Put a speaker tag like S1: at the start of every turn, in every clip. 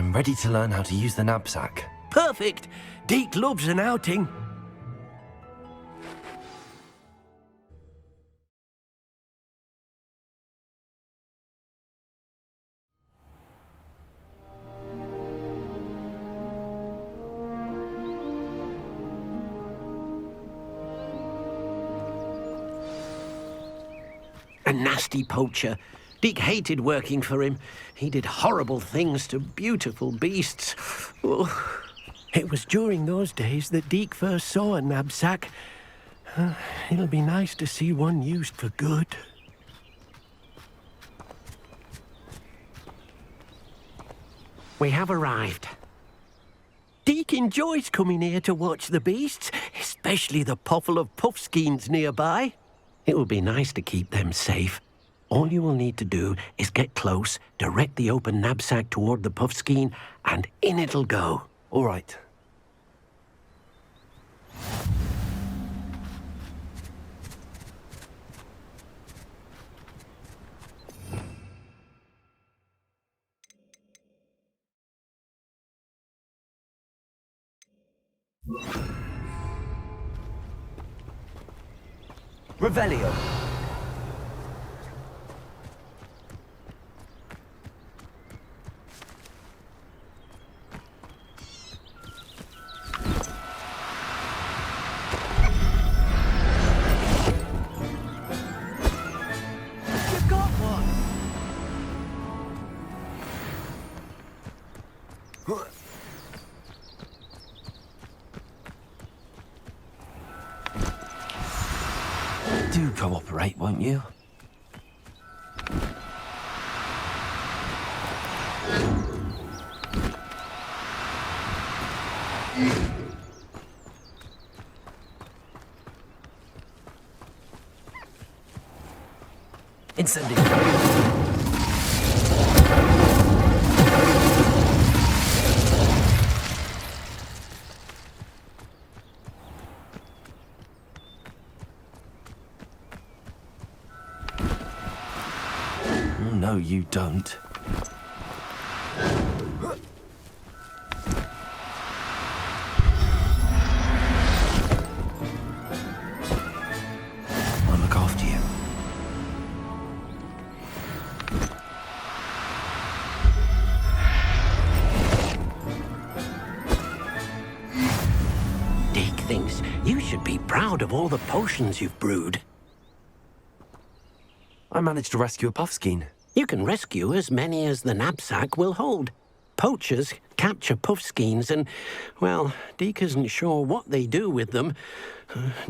S1: I'm ready to learn how to use the knapsack.
S2: Perfect! Deke loves an outing. A nasty poacher. Deke hated working for him. He did horrible things to beautiful beasts. Oh. It was during those days that Deke first saw a knapsack. It'll be nice to see one used for good. We have arrived. Deke enjoys coming here to watch the beasts, especially the puffle of puffskeins nearby. It will be nice to keep them safe. All you will need to do is get close, direct the open knapsack toward the puffskein, and in it'll go.
S1: All right. Revelio.
S2: You've got one!
S1: Do cooperate, won't you? Incendio. No, you don't. I'll look after you.
S2: Deke thinks you should be proud of all the potions you've brewed.
S1: I managed to rescue a puffskein.
S2: You can rescue as many as the knapsack will hold. Poachers capture puffskeins and, well, Deke isn't sure what they do with them.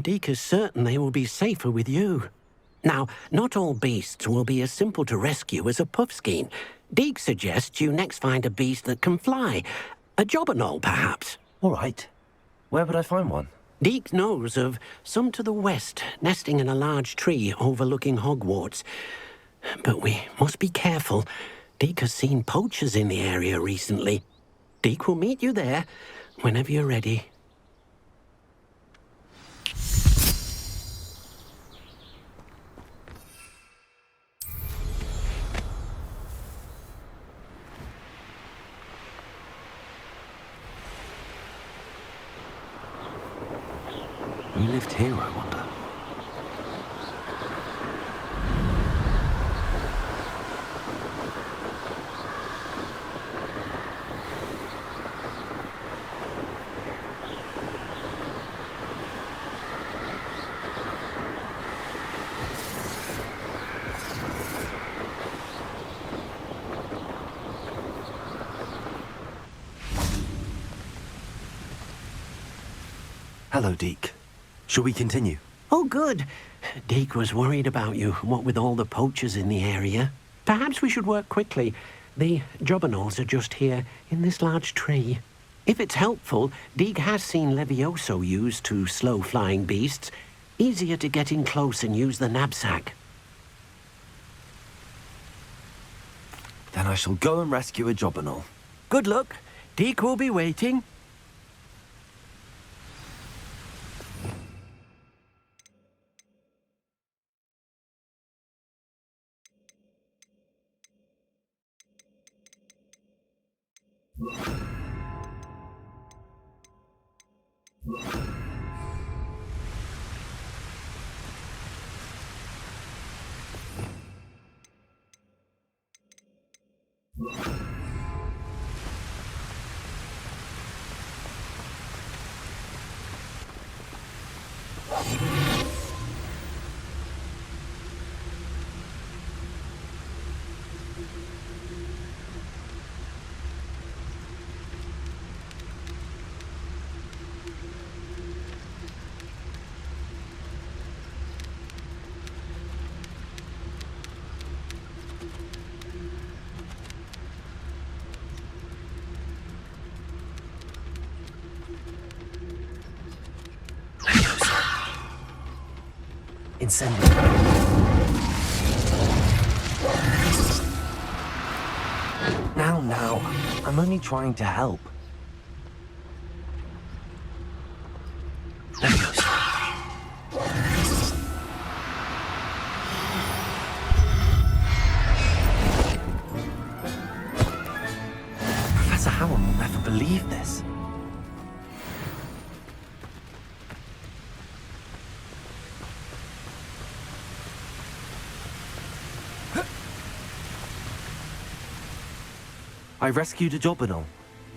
S2: Deke is certain they will be safer with you. Now, not all beasts will be as simple to rescue as a puffskein. Deke suggests you next find a beast that can fly. A jobberknoll, perhaps.
S1: All right. Where would I find one?
S2: Deke knows of some to the west, nesting in a large tree overlooking Hogwarts. But we must be careful. Deke has seen poachers in the area recently. Deke will meet you there whenever you're ready.
S1: Who lived here, I wonder? Hello, Deke. Shall we continue?
S2: Oh, good. Deke was worried about you, what with all the poachers in the area. Perhaps we should work quickly. The jobberknolls are just here, in this large tree. If it's helpful, Deke has seen Levioso used to slow flying beasts. Easier to get in close and use the knapsack.
S1: Then I shall go and rescue a jobberknoll.
S2: Good luck. Deke will be waiting.
S1: Incendiary. Now. I'm only trying to help. Professor Howard will never believe this. I rescued a Jobberknoll.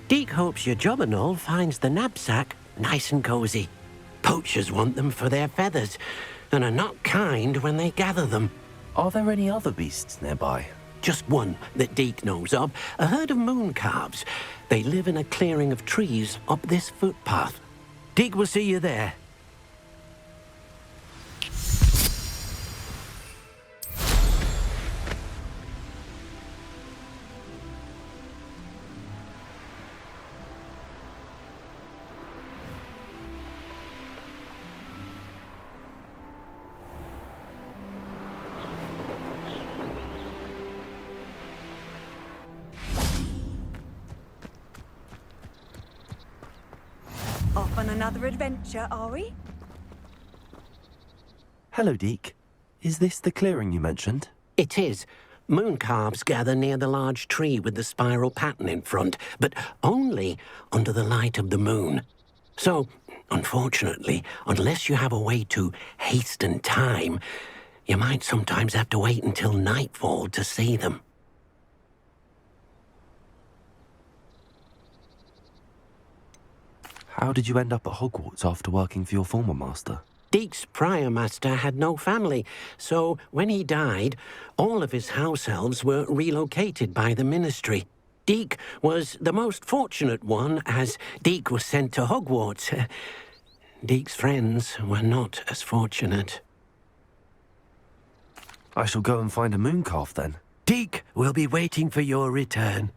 S2: Deke hopes your Jobberknoll finds the knapsack nice and cozy. Poachers want them for their feathers, and are not kind when they gather them.
S1: Are there any other beasts nearby?
S2: Just one that Deke knows of, a herd of moon calves. They live in a clearing of trees up this footpath. Deke will see you there.
S3: Off on another adventure, are we?
S1: Hello, Deke. Is this the clearing you mentioned?
S2: It is. Moon calves gather near the large tree with the spiral pattern in front, but only under the light of the moon. So, unfortunately, unless you have a way to hasten time, you might sometimes have to wait until nightfall to see them.
S1: How did you end up at Hogwarts after working for your former master?
S2: Deke's prior master had no family, so when he died, all of his house elves were relocated by the ministry. Deke was the most fortunate one, as Deke was sent to Hogwarts. Deke's friends were not as fortunate.
S1: I shall go and find a moon calf then.
S2: Deke will be waiting for your return.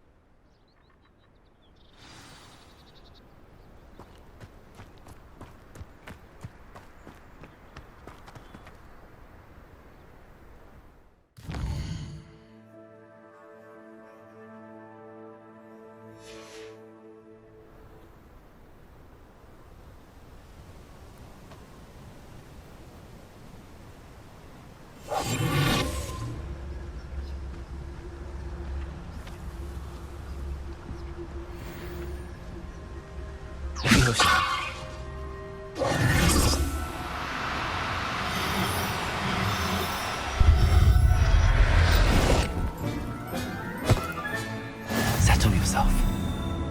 S1: Settle yourself.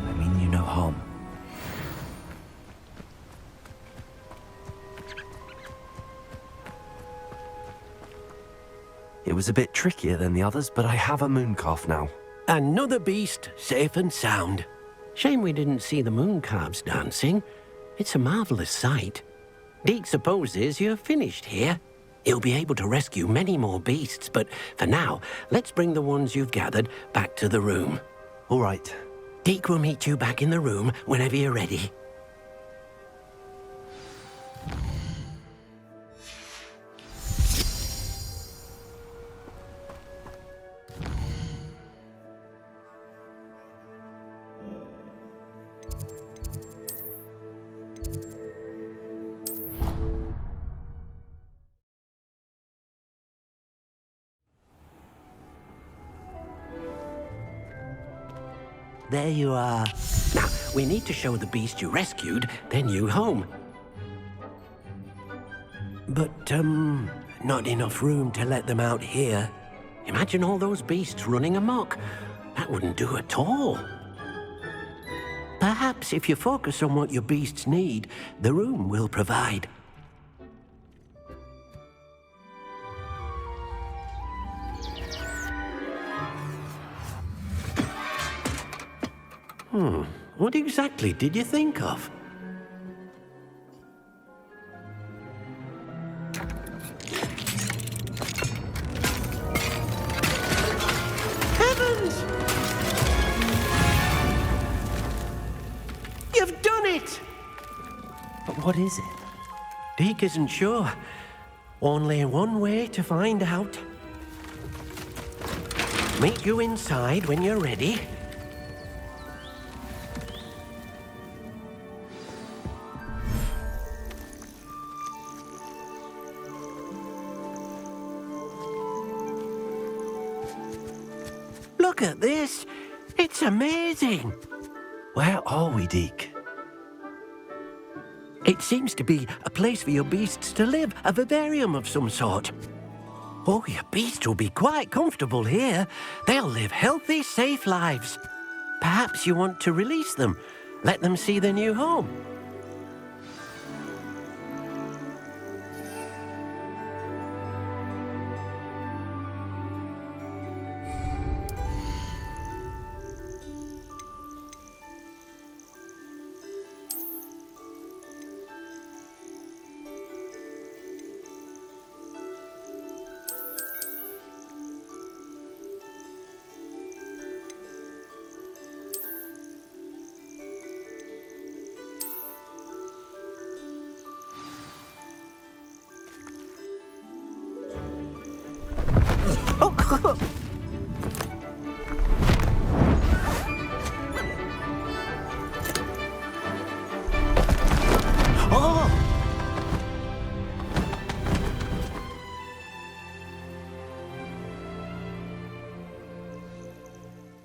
S1: I mean you no harm. It was a bit trickier than the others, but I have a moon calf now.
S2: Another beast, safe and sound. Shame we didn't see the moon calves dancing. It's a marvelous sight. Deke supposes you're finished here. He'll be able to rescue many more beasts, but for now, let's bring the ones you've gathered back to the room.
S1: All right.
S2: Deke will meet you back in the room whenever you're ready. there you are. Now, we need to show the beast you rescued their new home. But, not enough room to let them out here. Imagine all those beasts running amok. That wouldn't do at all. Perhaps if you focus on what your beasts need, the room will provide. What exactly did you think of? Heavens! You've done it!
S1: But what is it?
S2: Deke isn't sure. Only one way to find out. Meet you inside when you're ready. Look at this. It's amazing.
S1: Where are we, Deke?
S2: It seems to be a place for your beasts to live, a vivarium of some sort. Oh, your beasts will be quite comfortable here. They'll live healthy, safe lives. Perhaps you want to release them, let them see their new home.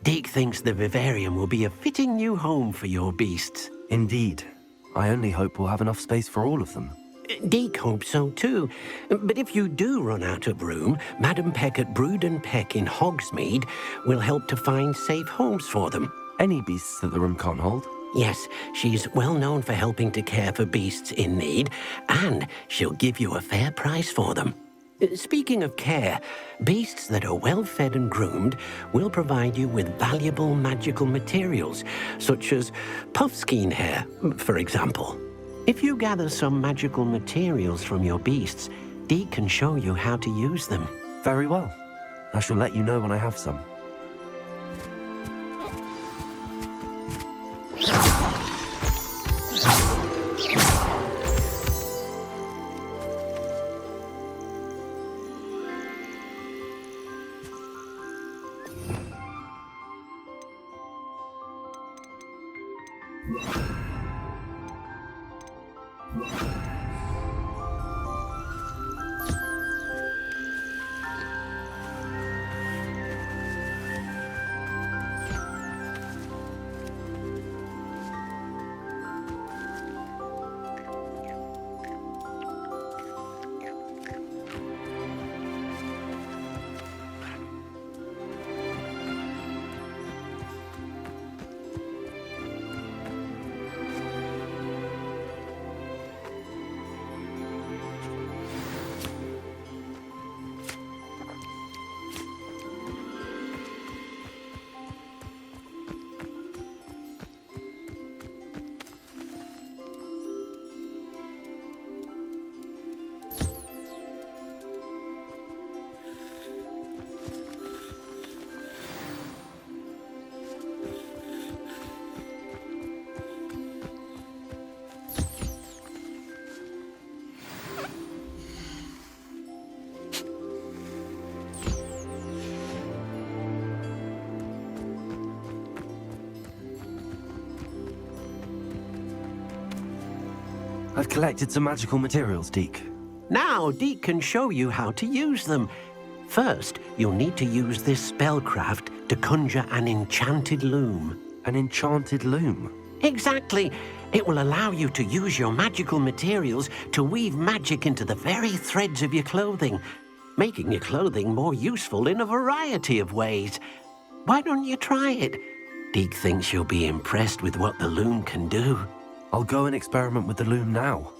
S2: Deke thinks the vivarium will be a fitting new home for your beasts.
S1: Indeed. I only hope we'll have enough space for all of them.
S2: Deke hopes so too. But if you do run out of room, Madam Peck at Brood and Peck in Hogsmeade will help to find safe homes for them.
S1: Any beasts that the room can't hold?
S2: Yes, she's well known for helping to care for beasts in need, and she'll give you a fair price for them. Speaking of care, beasts that are well fed and groomed will provide you with valuable magical materials, such as puffskein hair, for example. If you gather some magical materials from your beasts, Deke can show you how to use them.
S1: Very well. I shall let you know when I have some. I've collected some magical materials, Deke.
S2: Now, Deke can show you how to use them. First, you'll need to use this spellcraft to conjure an enchanted loom.
S1: An enchanted loom.
S2: Exactly. It will allow you to use your magical materials to weave magic into the very threads of your clothing, making your clothing more useful in a variety of ways. Why don't you try it? Deke thinks you'll be impressed with what the loom can do.
S1: I'll go and experiment with the loom now.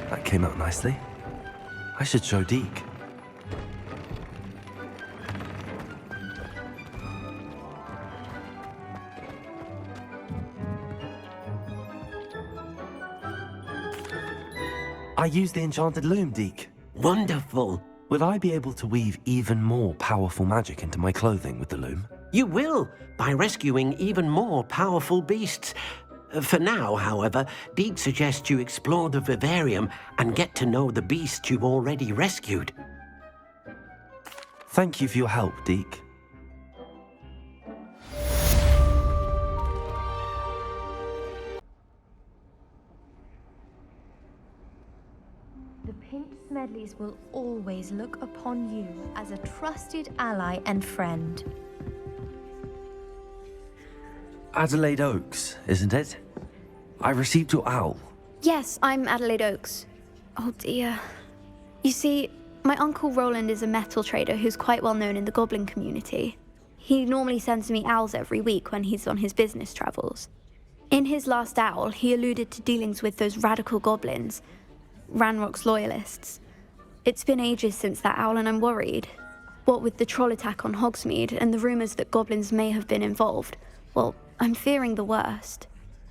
S1: That came out nicely. I should show Deke. I used the enchanted loom, Deke.
S2: Wonderful.
S1: Will I be able to weave even more powerful magic into my clothing with the loom?
S2: You will, by rescuing even more powerful beasts. For now, however, Deke suggests you explore the vivarium and get to know the beasts you've already rescued.
S1: Thank you for your help, Deke.
S4: The Pinch Smedleys will always look upon you as a trusted ally and friend.
S1: Adelaide Oaks, isn't it? I received your owl.
S5: Yes, I'm Adelaide Oaks. Oh dear. You see, my Uncle Roland is a metal trader who's quite well known in the goblin community. He normally sends me owls every week when he's on his business travels. In his last owl, he alluded to dealings with those radical goblins, Ranrock's loyalists. It's been ages since that owl and I'm worried. What with the troll attack on Hogsmeade and the rumours that goblins may have been involved, well, I'm fearing the worst.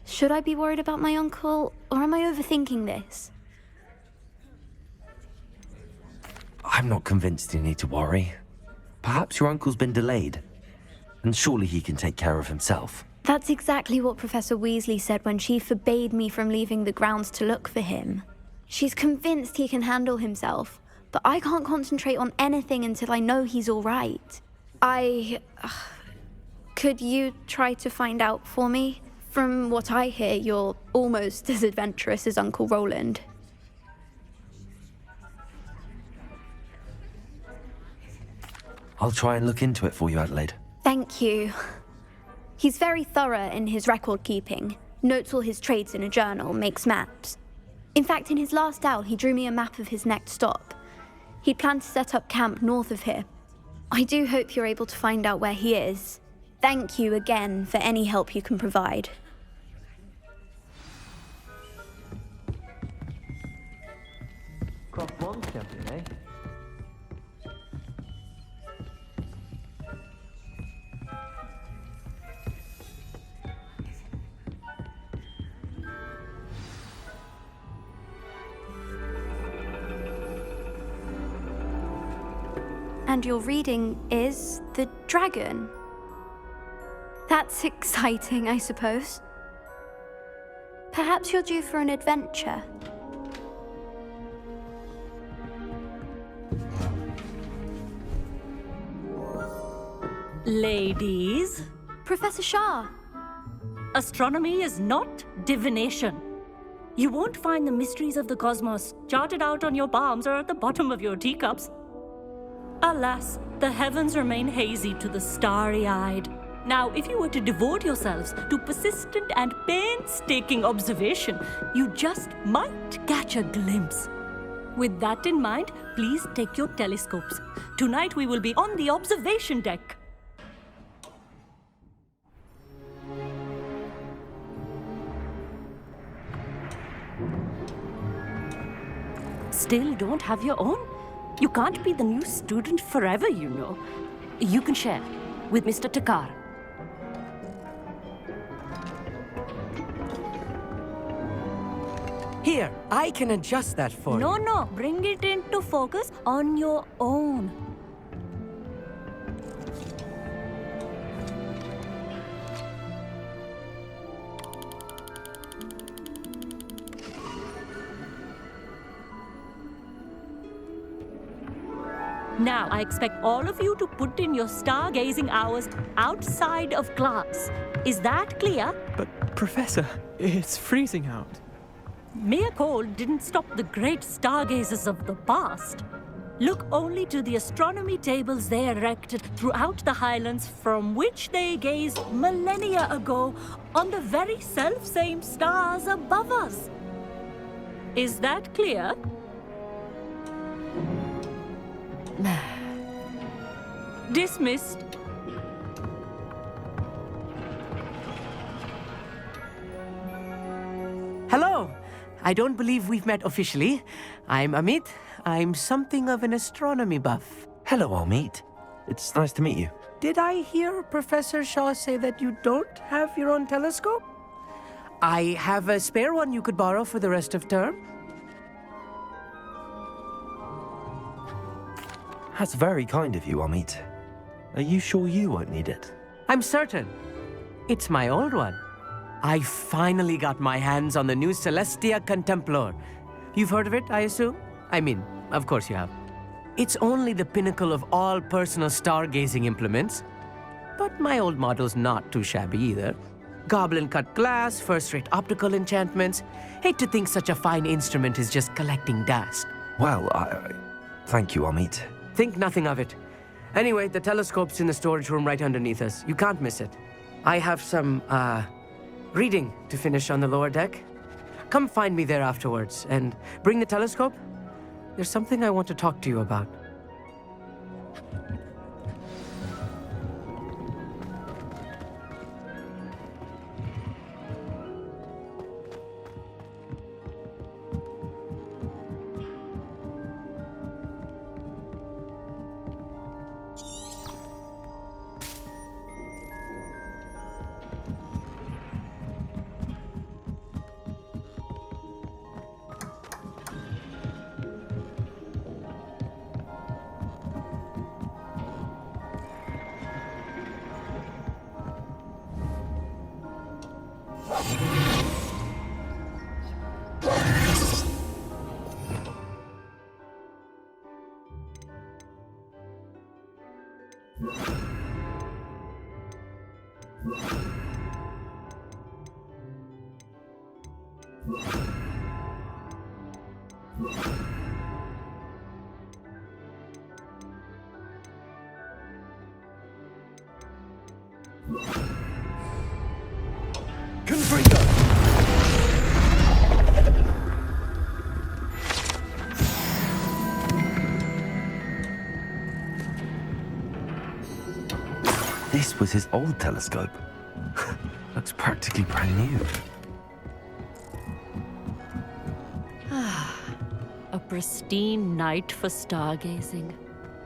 S5: Should I be worried about my uncle, or am I overthinking this?
S1: I'm not convinced you need to worry. Perhaps your uncle's been delayed, and surely he can take care of himself.
S5: That's exactly what Professor Weasley said when she forbade me from leaving the grounds to look for him. She's convinced he can handle himself, but I can't concentrate on anything until I know he's all right. Could you try to find out for me? From what I hear, you're almost as adventurous as Uncle Roland.
S1: I'll try and look into it for you, Adelaide.
S5: Thank you. He's very thorough in his record keeping, notes all his trades in a journal, makes maps. In fact, in his last owl, he drew me a map of his next stop. He'd planned to set up camp north of here. I do hope you're able to find out where he is. Thank you again for any help you can provide.
S6: Crop 1 champion, eh?
S5: And your reading is The Dragon. That's exciting, I suppose. Perhaps you're due for an adventure.
S7: Ladies,
S5: Professor Shah.
S7: astronomy is not divination. You won't find the mysteries of the cosmos charted out on your palms or at the bottom of your teacups. Alas, the heavens remain hazy to the starry-eyed. Now, if you were to devote yourselves to persistent and painstaking observation, you just might catch a glimpse. With that in mind, please take your telescopes. Tonight we will be on the observation deck. Still don't have your own? You can't be the new student forever, you know. You can share with Mr. Takar.
S6: Here, I can adjust that for you.
S7: No, bring it into focus on your own. Now, I expect all of you to put in your stargazing hours outside of class. Is that clear?
S8: But, Professor, it's freezing out.
S7: Mere cold didn't stop the great stargazers of the past. Look only to the astronomy tables they erected throughout the Highlands from which they gazed millennia ago on the very self-same stars above us. Is that clear? Dismissed.
S6: Hello. I don't believe we've met officially. I'm Amit. I'm something of an astronomy buff.
S1: Hello, Amit. It's nice to meet you.
S6: Did I hear Professor Shaw say that you don't have your own telescope? I have a spare one you could borrow for the rest of term.
S1: That's very kind of you, Amit. Are you sure you won't need it?
S6: I'm certain. It's my old one. I finally got my hands on the new Celestia Contemplar. You've heard of it, I assume? I mean, of course you have. It's only the pinnacle of all personal stargazing implements. But my old model's not too shabby either. Goblin-cut glass, first-rate optical enchantments. Hate to think such a fine instrument is just collecting dust.
S1: Well, thank you, Amit.
S6: Think nothing of it. Anyway, the telescope's in the storage room right underneath us. You can't miss it. I have some, reading to finish on the lower deck. Come find me there afterwards, and bring the telescope. There's something I want to talk to you about.
S1: Confringo! This was his old telescope. Looks practically brand new.
S7: A pristine night for stargazing.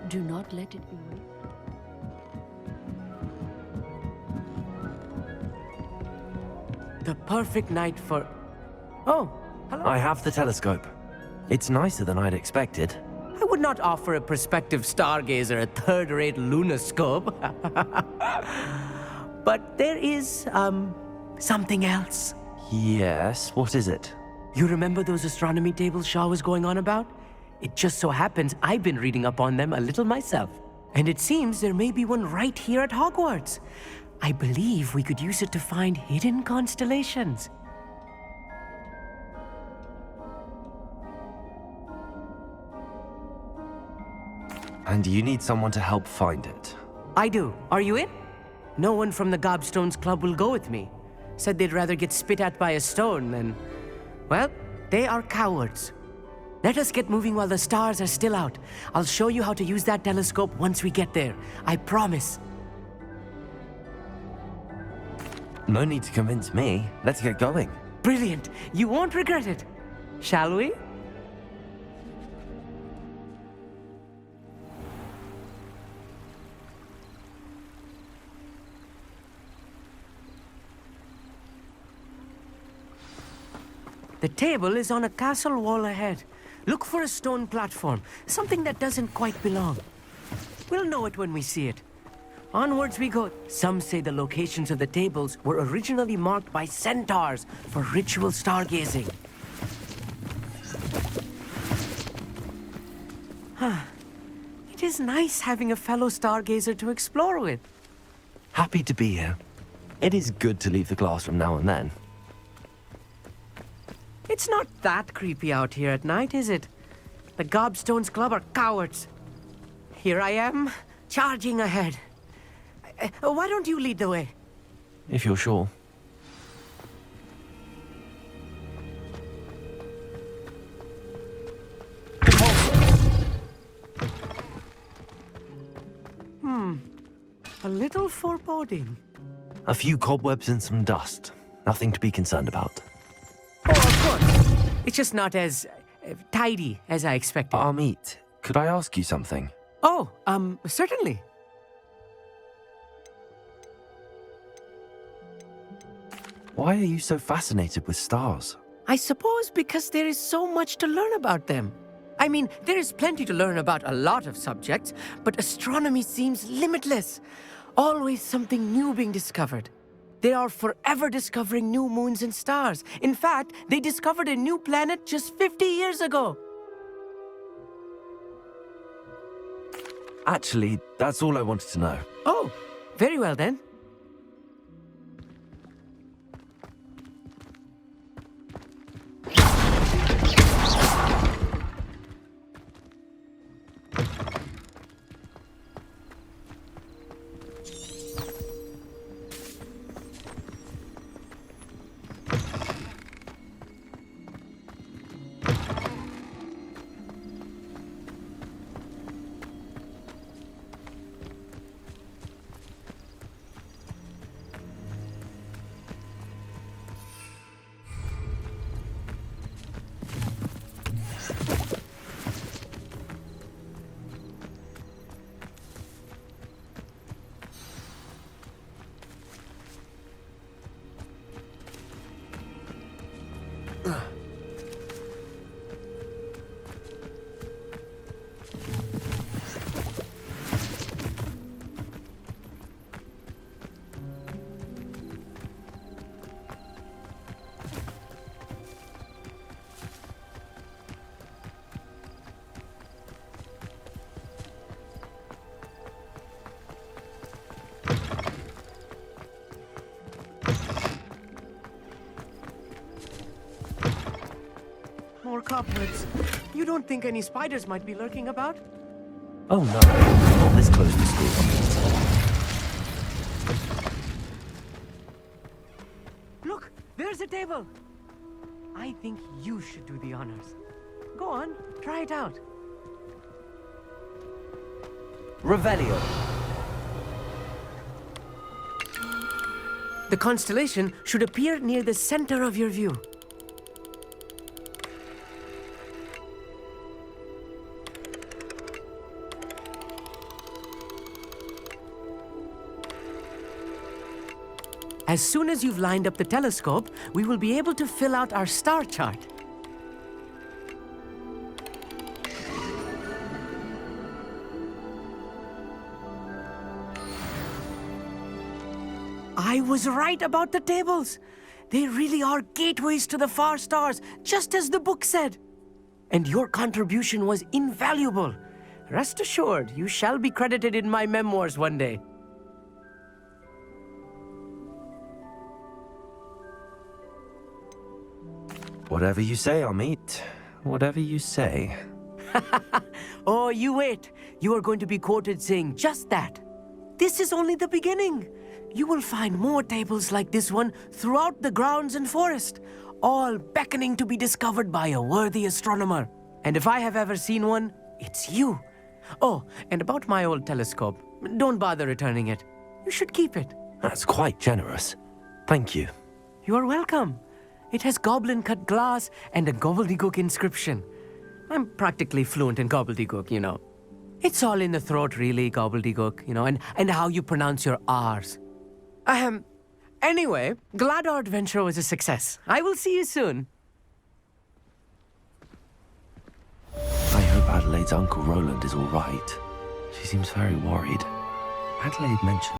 S7: Do not let it be ruined.
S6: The perfect night for... Oh, hello.
S1: I have the telescope. It's nicer than I'd expected.
S6: I would not offer a prospective stargazer a third-rate lunoscope. But there is, something else.
S1: Yes, what is it?
S6: You remember those astronomy tables Shaw was going on about? It just so happens I've been reading up on them a little myself. And it seems there may be one right here at Hogwarts. I believe we could use it to find hidden constellations.
S1: And you need someone to help find it.
S6: I do. Are you in? No one from the Gobstones Club will go with me. Said they'd rather get spit at by a stone than... Well, they are cowards. Let us get moving while the stars are still out. I'll show you how to use that telescope once we get there. I promise.
S1: No need to convince me. Let's get going.
S6: Brilliant. You won't regret it. Shall we? The table is on a castle wall ahead. Look for a stone platform, something that doesn't quite belong. We'll know it when we see it. Onwards we go. Some say the locations of the tables were originally marked by centaurs for ritual stargazing. It is nice having a fellow stargazer to explore with.
S1: Happy to be here. It is good to leave the classroom now and then.
S6: It's not that creepy out here at night, is it? The Gobstones Club are cowards. Here I am, charging ahead. Why don't you lead the way?
S1: If you're sure.
S6: A little foreboding.
S1: A few cobwebs and some dust. Nothing to be concerned about.
S6: Oh, of course. It's just not as tidy as I expected.
S1: Amit, could I ask you something?
S6: Oh, certainly.
S1: Why are you so fascinated with stars?
S6: I suppose because there is so much to learn about them. I mean, there is plenty to learn about a lot of subjects, but astronomy seems limitless. Always something new being discovered. They are forever discovering new moons and stars. In fact, they discovered a new planet just 50 years ago.
S1: Actually, that's all I wanted to know.
S6: Oh, very well then. more cobwebs. You don't think any spiders might be lurking about?
S1: Oh no, not this close to school.
S6: Look, there's a table. I think you should do the honors. Go on, try it out.
S1: Revelio.
S6: The constellation should appear near the center of your view. As soon as you've lined up the telescope, we will be able to fill out our star chart. I was right about the tables. They really are gateways to the far stars, just as the book said. And your contribution was invaluable. Rest assured, you shall be credited in my memoirs one day.
S1: Whatever you say, Amit. Whatever you say.
S6: Oh, you wait. You are going to be quoted saying just that. This is only the beginning. You will find more tables like this one throughout the grounds and forest, all beckoning to be discovered by a worthy astronomer. And if I have ever seen one, it's you. Oh, and about my old telescope, don't bother returning it. You should keep it.
S1: That's quite generous. Thank you.
S6: You are welcome. It has goblin-cut glass and a gobbledygook inscription. I'm practically fluent in gobbledygook, you know. It's all in the throat, really, gobbledygook, you know, and how you pronounce your R's. Anyway, glad our adventure was a success. I will see you soon.
S1: I hope Adelaide's Uncle Roland is all right. She seems very worried. Adelaide mentioned